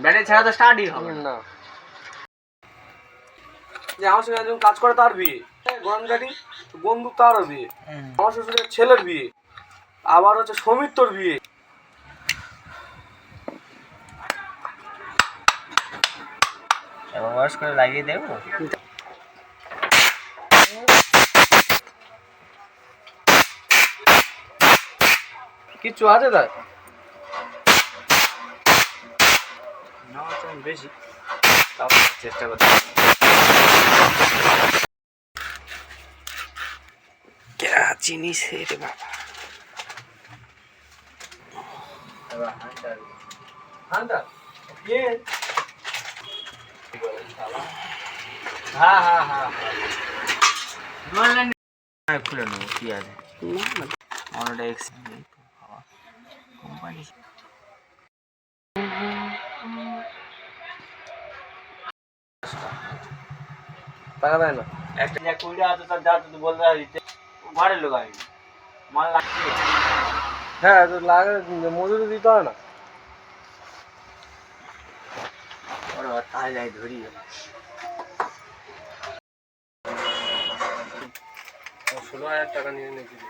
Battery ছাড়া তো স্টার্টই হবে না। যে আমার সঙ্গে একজন কাজ করে তার বিয়ে, গরম গাড়ি বন্ধু তারও বিয়ে, আমার শ্বশুরের ছেলের বিয়ে, আবার হচ্ছে সৌমিত্রর বিয়ে। ওয়াশ করে লাগিয়ে দেবো। কিছু আছে তার বেশি চেষ্টা করতে চিনিস রে বাবা। হ্যাঁ হ্যাঁ হ্যাঁ খুলে নেবো কি আছে অনেকটা কোম্পানি টাকা দেয় না। একটা যা কুড়িটা আছে তার যা তুই বলতে দিতে ঘরের লোক আমি মাল লাগছে। হ্যাঁ তো লাগে, মজুরি দিতে হয় না। তাই যাই ধরি 16,000 টাকা নিয়ে নিয়েছিল।